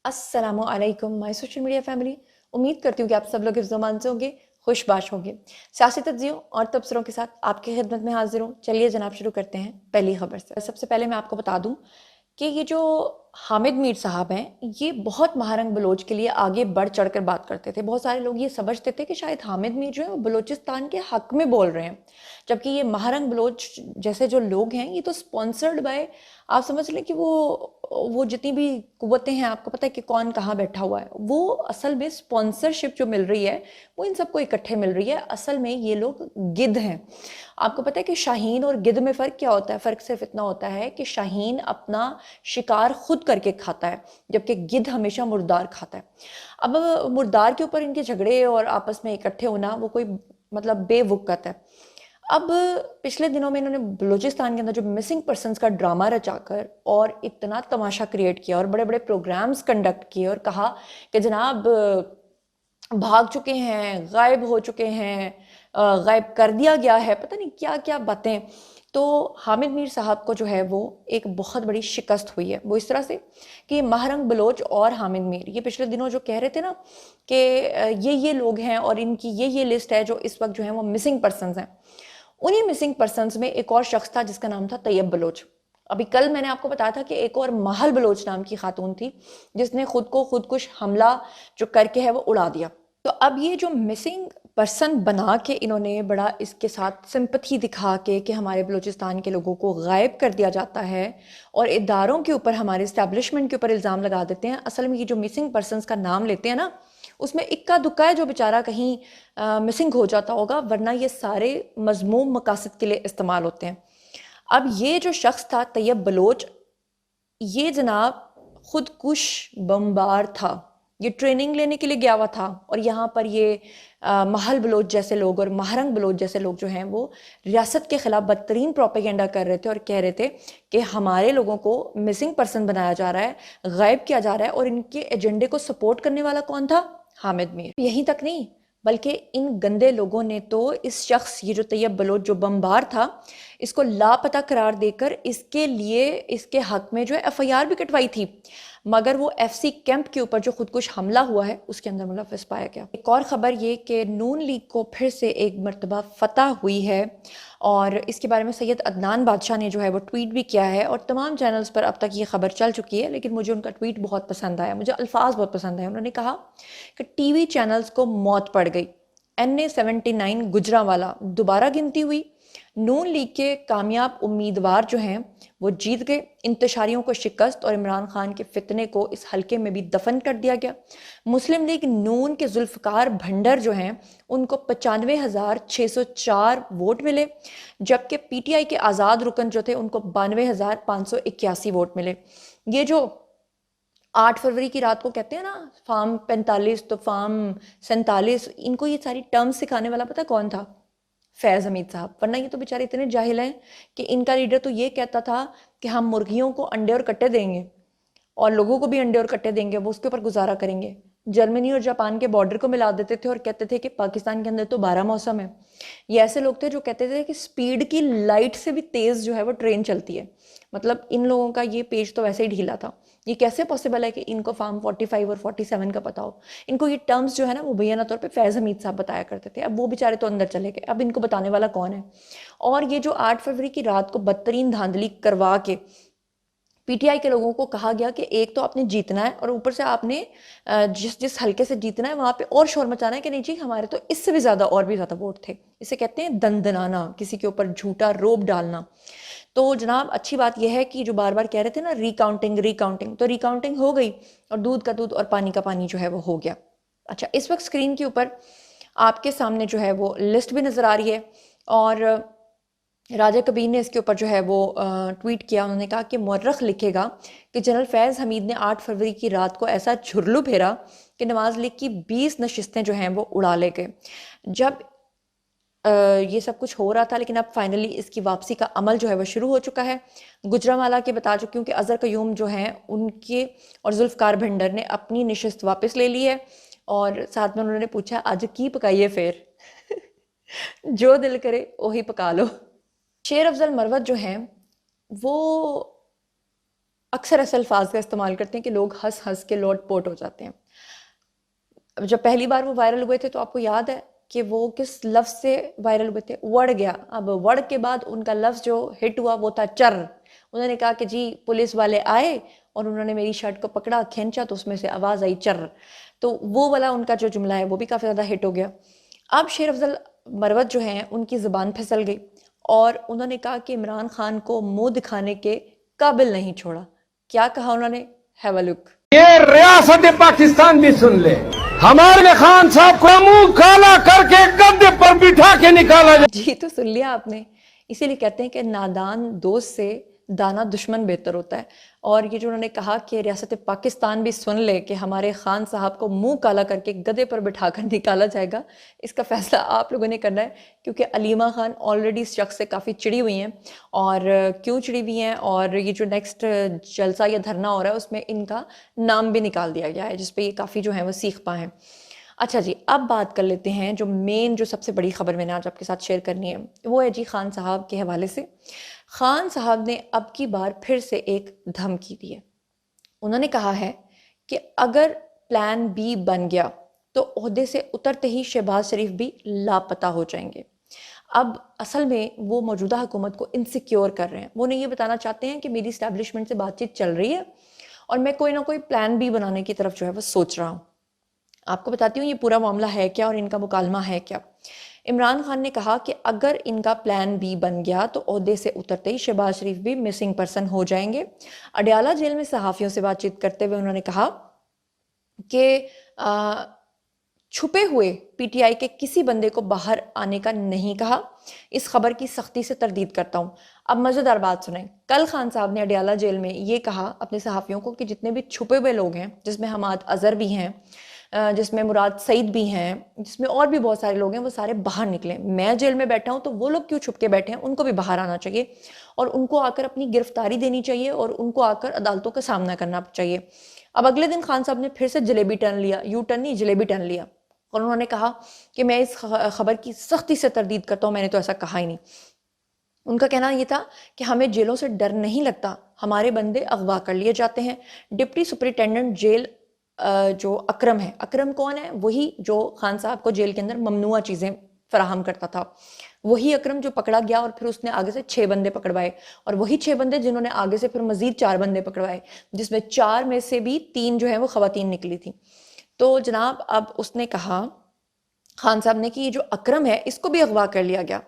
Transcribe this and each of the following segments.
अस्सलामुअलैकुम my social media family. उम्मीद करती हूँ कि आप सब लोग हिफ्ज़-ओ-मान से होंगे, खुशबाश होंगे। सियासी तज्ज़ियों और तबसरों के साथ आपकी खिदमत में हाज़िर हूँ। चलिए जनाब शुरू करते हैं पहली खबर से। सबसे पहले मैं आपको बता दूँ कि ये जो हामिद मीर साहब हैं, ये बहुत महारंग बलोच के लिए आगे बढ़ चढ़ कर बात करते थे। बहुत सारे लोग ये समझते थे कि शायद हामिद मीर जो है वो बलूचिस्तान के हक में बोल रहे हैं, जबकि ये महारंग बलोच जैसे जो लोग हैं ये तो स्पॉन्सर्ड बाय, आप समझ लें कि वो जितनी भी कुव्वतें हैं, आपको पता है कि कौन कहाँ बैठा हुआ है, वो असल में स्पॉन्सरशिप जो मिल रही है वो इन सबको इकट्ठे मिल रही है। असल में ये लोग गिद्ध हैं। आपको पता है कि शाहीन और गिद्ध में फ़र्क क्या होता है? फ़र्क सिर्फ इतना होता है कि शाहीन अपना शिकार खुद करके खाता है, जबकि गिद्ध हमेशा मुर्दार खाता है। अब मुर्दार के ऊपर इनके झगड़े और आपस में इकट्ठे होना वो कोई मतलब बेवकूफ़ है। अब पिछले दिनों में इन्होंने बलूचिस्तान के अंदर जो मिसिंग पर्सन्स का ड्रामा रचाकर और इतना तमाशा क्रिएट किया और बड़े बड़े प्रोग्राम्स कंडक्ट किए और कहा कि जनाब भाग चुके हैं, गायब हो चुके हैं, गायब कर दिया गया है, पता नहीं क्या क्या बातें। तो हामिद मीर साहब को जो है वो एक बहुत बड़ी शिकस्त हुई है। वो इस तरह से कि महारंग बलोच और हामिद मीर ये पिछले दिनों जो कह रहे थे ना कि ये लोग हैं और इनकी ये लिस्ट है जो इस वक्त जो है वो मिसिंग पर्सन्स हैं। उन्हीं मिसिंग पर्सन्स में एक और शख्स था जिसका नाम था तैयब बलोच। अभी कल मैंने आपको बताया था कि एक और महल बलोच नाम की खातून थी जिसने खुदकुश हमला जो करके है वो उड़ा दिया। तो अब ये जो मिसिंग पर्सन बना के इन्होंने बड़ा इसके साथ सिंपथी दिखा के कि हमारे बलूचिस्तान के लोगों को गायब कर दिया जाता है और इदारों के ऊपर, हमारे इस्टेब्लिशमेंट के ऊपर इल्ज़ाम लगा देते हैं। असल में ये जो मिसिंग पर्सन्स का नाम लेते हैं ना, उसमें इक्का दुक्का है जो बेचारा कहीं मिसिंग हो जाता होगा, वरना ये सारे मजमूम मकासद के लिए इस्तेमाल होते हैं। अब ये जो शख्स था तैयब बलोच, ये जनाब खुदकुश बमबार था। ये ट्रेनिंग लेने के लिए गया हुआ था और यहाँ पर ये महल बलोच जैसे लोग और महारंग बलोच जैसे लोग जो हैं वो रियासत के खिलाफ बदतरीन प्रोपेगेंडा कर रहे थे और कह रहे थे कि हमारे लोगों को मिसिंग पर्सन बनाया जा रहा है, गायब किया जा रहा है। और इनके एजेंडे को सपोर्ट करने वाला कौन था? हामिद मीर। यहीं तक नहीं, बल्कि इन गंदे लोगों ने तो इस शख्स, ये जो तैयब बलोच जो बमबार था, इसको लापता करार देकर इसके लिए, इसके हक में जो है एफआईआर भी कटवाई थी। मगर वो एफसी कैंप के ऊपर जो खुदकुश हमला हुआ है उसके अंदर मुलव्वस पाया गया। एक और ख़बर ये कि नून लीग को फिर से एक मरतबा फतह हुई है और इसके बारे में सैयद अदनान बादशाह ने जो है वो ट्वीट भी किया है और तमाम चैनल्स पर अब तक ये खबर चल चुकी है। लेकिन मुझे उनका ट्वीट बहुत पसंद आया, मुझे अल्फाज बहुत पसंद आए। उन्होंने कहा कि टीवी चैनल्स को मौत पड़ गई, NA-79 गुजरांवाला दोबारा गिनती हुई, नून लीग के कामयाब उम्मीदवार जो हैं वो जीत गए, इंतशारियों को शिकस्त और इमरान खान के फितने को इस हल्के में भी दफन कर दिया गया। मुस्लिम लीग नून के जुल्फकार भंडर जो हैं उनको 95,604 वोट मिले, जबकि PTI के आज़ाद रुकन जो थे उनको 92,581 वोट मिले। ये जो 8 फरवरी की रात को कहते हैं ना फार्म 45 तो फार्म 47, इनको ये सारी टर्म्स सिखाने वाला पता कौन था? फैज़ हमीद साहब। वरना ये तो बेचारे इतने जाहिल हैं कि इनका लीडर तो ये कहता था कि हम मुर्गियों को अंडे और कट्टे देंगे और लोगों को भी अंडे और कट्टे देंगे, वो उसके ऊपर गुजारा करेंगे। जर्मनी और जापान के बॉर्डर को मिला देते थे और कहते थे कि पाकिस्तान के अंदर तो 12 मौसम है। ये ऐसे लोग थे जो कहते थे कि स्पीड की लाइट से भी तेज़ जो है वो ट्रेन चलती है। मतलब इन लोगों का ये पेज तो वैसे ही ढीला था। ये कैसे पॉसिबल है कि इनको फार्म 45 और 47 का पता हो? इनको ये टर्म्स जो है ना वो भैया तौर पे फैज़ हमीद साहब बताया करते थे। अब वो बेचारे तो अंदर चले गए, अब इनको बताने वाला कौन है? और ये जो 8 फरवरी की रात को बदतरीन धांधली करवा के PTI के लोगों को कहा गया कि एक तो आपने जीतना है और ऊपर से आपने जिस जिस हल्के से जीतना है वहां पे और शोर मचाना है कि नहीं जी हमारे तो इससे भी ज्यादा और भी ज्यादा वोट थे। इसे कहते हैं दंदनाना, किसी के ऊपर झूठा रोब डालना। तो जनाब अच्छी बात यह है कि जो बार बार कह रहे थे ना रिकाउंटिंग रिकाउंटिंग, तो रिकाउंटिंग हो गई और दूध का दूध और पानी का पानी जो है वो हो गया। अच्छा, इस वक्त स्क्रीन के ऊपर आपके सामने जो है वो लिस्ट भी नजर आ रही है और राजा कबीर ने इसके ऊपर जो है वो ट्वीट किया। उन्होंने कहा कि मौर्रख लिखेगा कि जनरल फैज़ हमीद ने 8 फरवरी की रात को ऐसा झुरलू फेरा कि नवाज लीग की 20 नशिस्तें जो हैं वो उड़ा ले गए। जब ये सब कुछ हो रहा था, लेकिन अब फाइनली इसकी वापसी का अमल जो है वो शुरू हो चुका है। गुजरांवाला के बता चुकी हूँ कि अजहर कयूम जो हैं उनके और जुल्फकार भंडर ने अपनी नशिस्त वापस ले ली है और साथ में उन्होंने पूछा आज की पकाइए फिर जो दिल करे वही पका लो। शेर अफजल मरवत जो हैं वो अक्सर ऐसे अल्फाज का इस्तेमाल करते हैं कि लोग हंस हंस के लोटपोट हो जाते हैं। जब पहली बार वो वायरल हुए थे तो आपको याद है कि वो किस लफ्ज से वायरल हुए थे? वड़ गया। अब वड़ के बाद उनका लफ्ज जो हिट हुआ वो था चर। उन्होंने कहा कि जी पुलिस वाले आए और उन्होंने मेरी शर्ट को पकड़ा, खींचा तो उसमें से आवाज आई चर। तो वो वाला उनका जो जुमला है वो भी काफी ज्यादा हिट हो गया। अब शेर अफजल मरवत जो है उनकी जुबान फिसल गई और उन्होंने कहा कि इमरान खान को मुंह दिखाने के काबिल नहीं छोड़ा। क्या कहा उन्होंने? Have a look. ये रियासत पाकिस्तान भी सुन ले, हमारे खान साहब को मुंह काला करके गद्दे पर बिठा के निकाला जाए। जी तो सुन लिया आपने। इसीलिए कहते हैं कि नादान दोस्त से दाना दुश्मन बेहतर होता है। और ये जो उन्होंने कहा कि रियासत पाकिस्तान भी सुन ले कि हमारे खान साहब को मुंह काला करके गधे पर बिठाकर निकाला जाएगा, इसका फैसला आप लोगों ने करना है। क्योंकि अलीमा खान ऑलरेडी इस शख्स से काफ़ी चिड़ी हुई हैं। और क्यों चिड़ी हुई हैं, और ये जो नेक्स्ट जलसा या धरना हो रहा है उसमें इनका नाम भी निकाल दिया गया है, जिसपे ये काफ़ी जो है वो सीख पाए हैं। अच्छा जी, अब बात कर लेते हैं जो मेन, जो सबसे बड़ी खबर मैंने आज आपके साथ शेयर करनी है, वो है जी खान साहब के हवाले से। खान साहब ने अब की बार फिर से एक धमकी दी है। उन्होंने कहा है कि अगर प्लान बी बन गया तो ओहदे से उतरते ही शहबाज शरीफ भी लापता हो जाएंगे। अब असल में वो मौजूदा हुकूमत को इनसिक्योर कर रहे हैं। वो नहीं ये बताना चाहते हैं कि मेरी इस्टेब्लिशमेंट से बातचीत चल रही है और मैं कोई ना कोई प्लान बी बनाने की तरफ जो है वो सोच रहा हूँ। आपको बताती हूँ ये पूरा मामला है क्या और इनका मुकालमा है क्या। इमरान खान ने कहा कि अगर इनका प्लान बी बन गया तो ओहदे से उतरते ही शहबाज शरीफ भी मिसिंग पर्सन हो जाएंगे। अडयाला जेल में सहाफ़ियों से बातचीत करते हुए उन्होंने कहा कि छुपे हुए पीटीआई के किसी बंदे को बाहर आने का नहीं कहा। इस खबर की सख्ती से तरदीद करता हूँ। अब मज़ेदार बात सुनें। कल खान साहब ने अडयाला जेल में ये कहा अपने सहाफ़ियों को कि जितने भी छुपे हुए लोग हैं, जिसमें हमाद अज़हर भी हैं, जिसमें मुराद सईद भी हैं, जिसमें और भी बहुत सारे लोग हैं, वो सारे बाहर निकले। मैं जेल में बैठा हूँ तो वो लोग क्यों छुप के बैठे हैं, उनको भी बाहर आना चाहिए और उनको आकर अपनी गिरफ्तारी देनी चाहिए और उनको आकर अदालतों का सामना करना चाहिए। अब अगले दिन खान साहब ने फिर से जलेबी टर्न लिया, यू टर्न नहीं जलेबी टर्न लिया, और उन्होंने कहा कि मैं इस खबर की सख्ती से तरदीद करता हूँ, मैंने तो ऐसा कहा ही नहीं। उनका कहना यह था कि हमें जेलों से डर नहीं लगता, हमारे बंदे अगवा कर लिए जाते हैं। डिप्टी सुपरिटेंडेंट जेल जो अकरम है, अकरम कौन है? वही जो खान साहब को जेल के अंदर ममनुआ चीज़ें फराहम करता था, वही अकरम जो पकड़ा गया और फिर उसने आगे से 6 बंदे पकड़वाए, और वही 6 बंदे जिन्होंने आगे से फिर मजीद 4 बंदे पकड़वाए, जिसमें 4 में से भी 3 जो है वो खवातीन निकली थी। तो जनाब अब उसने कहा खान साहब ने कि ये जो अकरम है इसको भी अगवा कर लिया गया।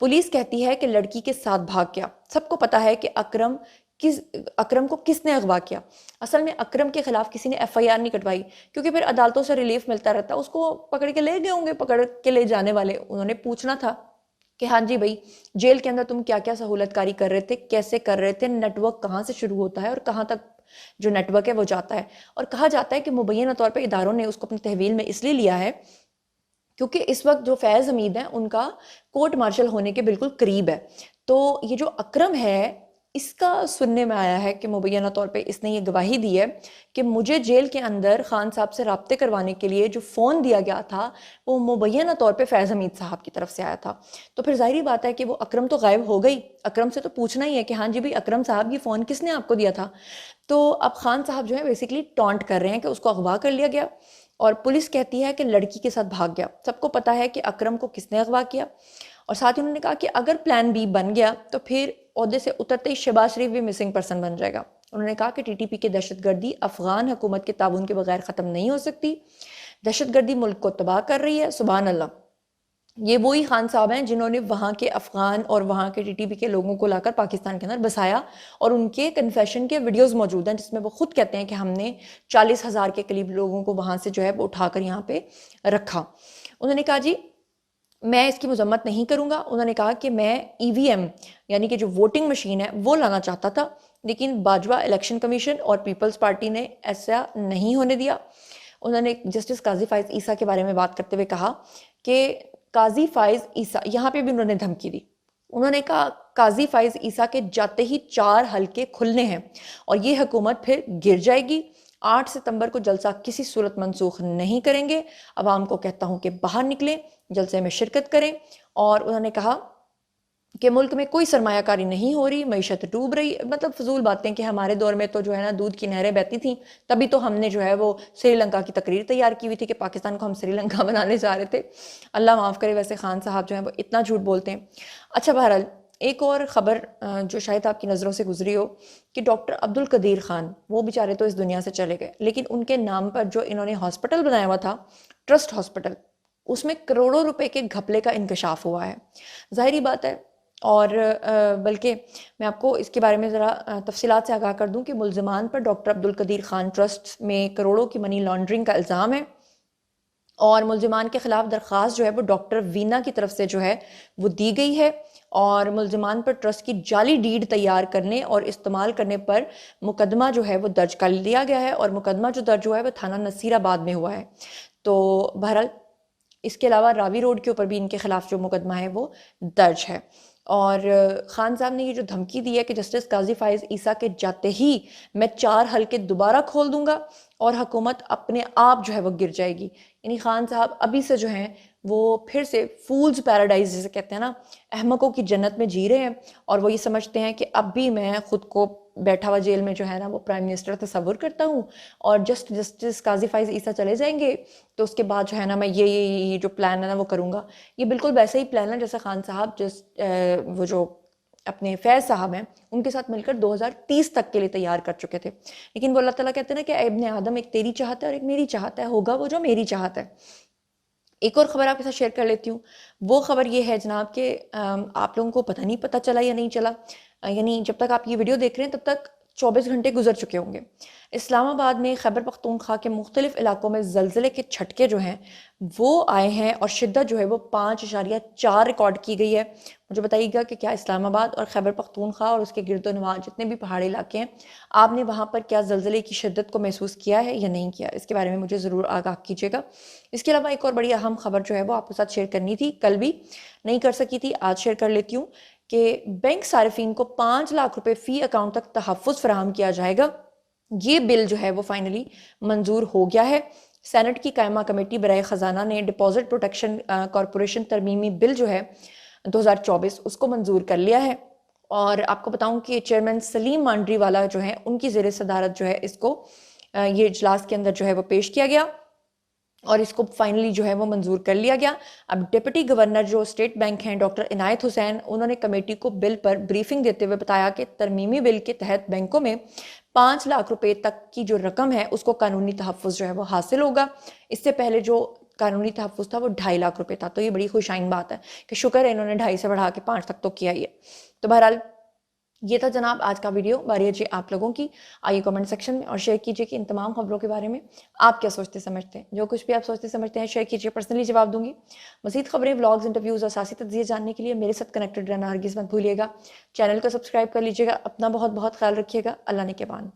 पुलिस कहती है कि लड़की के साथ भाग गया। सबको पता है कि अकरम को किसने अगवा किया। असल में अकरम के खिलाफ किसी ने एफआईआर नहीं कटवाई, क्योंकि फिर अदालतों से रिलीफ मिलता रहता, उसको पकड़ के ले गए होंगे, पकड़ के ले जाने वाले। उन्होंने पूछना था कि हाँ जी भाई, जेल के अंदर तुम क्या क्या सहूलतकारी कर रहे थे, कैसे कर रहे थे, नेटवर्क कहाँ से शुरू होता है और कहाँ तक जो नेटवर्क है वो जाता है। और कहा जाता है कि मुबैना तौर पर इदारों ने उसको अपनी तहवील में इसलिए लिया है क्योंकि इस वक्त जो फैज़ हमीद है उनका कोर्ट मार्शल होने के बिल्कुल करीब है। तो ये जो अकरम है, इसका सुनने में आया है कि मुबैना तौर पे इसने ये गवाही दी है कि मुझे जेल के अंदर खान साहब से राब्ते करवाने के लिए जो फ़ोन दिया गया था वो मुबैना तौर पे फैज़ हमीद साहब की तरफ से आया था। तो फिर ज़ाहिर बात है कि वो अकरम तो गायब हो गई। अकरम से तो पूछना ही है कि हाँ जी भाई अकरम साहब, ये फ़ोन किसने आपको दिया था। तो अब खान साहब जो है बेसिकली टॉन्ट कर रहे हैं कि उसको अगवा कर लिया गया, और पुलिस कहती है कि लड़की के साथ भाग गया। सबको पता है कि अकरम को किसने अगवा किया। और साथ ही उन्होंने कहा कि अगर प्लान बी बन गया तो फिर ओहदे से उतरते ही शहबाज शरीफ भी मिसिंग पर्सन बन जाएगा। उन्होंने कहा कि टीटीपी की दहशतगर्दी अफगान हुकूमत के ताउन के बगैर ख़त्म नहीं हो सकती। दहशतगर्दी मुल्क को तबाह कर रही है। सुभान अल्लाह, ये वही खान साहब हैं जिन्होंने वहाँ के अफगान और वहाँ के टीटीपी के लोगों को लाकर पाकिस्तान के अंदर बसाया, और उनके कन्फेशन के वीडियोस मौजूद हैं जिसमें वो खुद कहते हैं कि हमने 40,000 के करीब लोगों को वहाँ से जो है वो उठाकर यहाँ पे रखा। उन्होंने कहा जी मैं इसकी मजम्मत नहीं करूँगा। उन्होंने कहा कि मैं ईवीएम यानी कि जो वोटिंग मशीन है वो लाना चाहता था, लेकिन बाजवा इलेक्शन कमीशन और पीपल्स पार्टी ने ऐसा नहीं होने दिया। उन्होंने जस्टिस काजी फाइज ईसा के बारे में बात करते हुए कहा कि काजी फाइज ईसा, यहाँ पे भी उन्होंने धमकी दी। उन्होंने कहा काजी फाइज ईसा के जाते ही 4 हलके खुलने हैं और ये हुकूमत फिर गिर जाएगी। 8 सितंबर को जलसा किसी सूरत मंसूख नहीं करेंगे। अवाम को कहता हूँ कि बाहर निकलें, जलसे में शिरकत करें। और उन्होंने कहा कि मुल्क में कोई सरमायाकारी नहीं हो रही, मईशत डूब रही, मतलब फजूल बातें कि हमारे दौर में तो जो है ना दूध की नहरें बहती थी, तभी तो हमने जो है वो श्रीलंका की तकरीर तैयार की हुई थी कि पाकिस्तान को हम श्रीलंका बनाने जा रहे थे। अल्लाह माफ़ करे, वैसे खान साहब जो है वो इतना झूठ बोलते हैं। अच्छा, बहरहाल एक और ख़बर जो शायद आपकी नज़रों से गुजरी हो कि डॉक्टर अब्दुल कदीर खान, वो बेचारे तो इस दुनिया से चले गए, लेकिन उनके नाम पर जो इन्होंने हॉस्पिटल बनाया हुआ था, ट्रस्ट हॉस्पिटल, उसमें करोड़ों रुपए के घपले का इंकशाफ हुआ है। जाहिर बात है, और बल्कि मैं आपको इसके बारे में ज़रा तफसीलात से आगाह कर दूं कि मुल्ज़िमान पर डॉक्टर अब्दुल कदीर खान ट्रस्ट में करोड़ों की मनी लॉन्ड्रिंग का इल्ज़ाम है, और मुल्ज़िमान के ख़िलाफ़ दरख्वास्त जो है वो डॉक्टर वीना की तरफ से जो है वो दी गई है, और मुल्ज़िमान पर ट्रस्ट की जाली डीड तैयार करने और इस्तेमाल करने पर मुकदमा जो है वो दर्ज कर लिया गया है, और मुकदमा जो दर्ज हुआ है वो थाना नसीराबाद में हुआ है। तो बहरहाल इसके अलावा रावी रोड के ऊपर भी इनके खिलाफ जो मुकदमा है वो दर्ज है। और खान साहब ने ये जो धमकी दी है कि जस्टिस काजी फाइज ईसा के जाते ही मैं 4 हलके दोबारा खोल दूंगा और हुकूमत अपने आप जो है वो गिर जाएगी, यानी खान साहब अभी से जो हैं वो फिर से फूल्स पैराडाइज जिसे कहते हैं ना, अहमकों की जन्नत में जी रहे हैं, और वो ये समझते हैं कि अब भी मैं खुद को बैठा हुआ जेल में जो है ना वो प्राइम मिनिस्टर तस्वुर करता हूँ, और जस्टिस काजी फाइज ईसा चले जाएंगे तो उसके बाद जो है ना मैं ये जो प्लान है ना वो करूँगा। ये बिल्कुल वैसा ही प्लान है जैसे खान साहब वो जो अपने फैज़ साहब हैं उनके साथ मिलकर 2030 तक के लिए तैयार कर चुके थे, लेकिन वो अल्लाह ताला कहते हैं ना कि इब्ने आदम, एक तेरी चाहत है और एक मेरी चाहत है, होगा वो जो मेरी चाहत है। एक और ख़बर आपके साथ शेयर कर लेती हूँ। वो ख़बर ये है जनाब कि आप लोगों को पता नहीं पता चला या नहीं चला, यानी जब तक आप ये वीडियो देख रहे हैं तब तक 24 घंटे गुजर चुके होंगे। इस्लामाबाद में खैबर पख्तूनख्वा के मुख्तलिफ इलाकों में ज़लज़ले के झटके जो हैं वो आए हैं, और शिद्दत जो है वो 5.4 रिकॉर्ड की गई है। मुझे बताइएगा कि क्या इस्लामाबाद और खैबर पख्तूनख्वा और उसके गिरदोनवां जितने भी पहाड़ी इलाके हैं, आपने वहाँ पर क्या ज़लज़ले की शिद्दत को महसूस किया है या नहीं किया? इसके बारे में मुझे ज़रूर आगाह कीजिएगा। इसके अलावा एक और बड़ी अहम खबर जो है वो आपके साथ शेयर करनी थी, कल भी नहीं कर सकी थी, आज शेयर कर लेती हूँ कि बैंक सारिफीन को 5 लाख रुपए फ़ी अकाउंट तक तहफ़्फ़ुज़ फराहम किया जाएगा। ये बिल जो है वो फाइनली मंजूर हो गया है। सेनेट की कायमा कमेटी बराए ख़जाना ने डिपॉजिट प्रोटेक्शन कॉरपोरेशन तरमीमी बिल जो है 2024 उसको मंजूर कर लिया है, और आपको बताऊं कि चेयरमैन सलीम मांडरी वाला जो है उनकी ज़ेर सदारत जो है इसको ये इजलास के अंदर जो है वो पेश किया गया, और इसको फाइनली जो है वो मंजूर कर लिया गया। अब डिप्टी गवर्नर जो स्टेट बैंक हैं डॉक्टर इनायत हुसैन, उन्होंने कमेटी को बिल पर ब्रीफिंग देते हुए बताया कि तरमीमी बिल के तहत बैंकों में 5 लाख रुपए तक की जो रकम है उसको कानूनी तहफ़्फ़ुज़ जो है वो हासिल होगा। इससे पहले जो कानूनी तहफ़्फ़ुज़ था वो 2.5 लाख रुपए था, तो ये बड़ी खुशाइन बात है कि शुक्र है इन्होंने 2.5 से बढ़ा के 5 तक तो किया ही है। तो बहरहाल ये था जनाब आज का वीडियो। बारी है जी आप लोगों की, आइए कमेंट सेक्शन में और शेयर कीजिए कि इन तमाम खबरों के बारे में आप क्या सोचते समझते हैं। जो कुछ भी आप सोचते समझते हैं शेयर कीजिए, पर्सनली जवाब दूंगी। मज़ीद खबरें, व्लॉग्स, इंटरव्यूज़ और सियासी तज्ज़िये जानने के लिए मेरे साथ कनेक्टेड रहना हरगिज़ मत भूलिएगा। चैनल को सब्सक्राइब कर लीजिएगा। अपना बहुत बहुत ख्याल रखिएगा। अल्लाह ने के बान।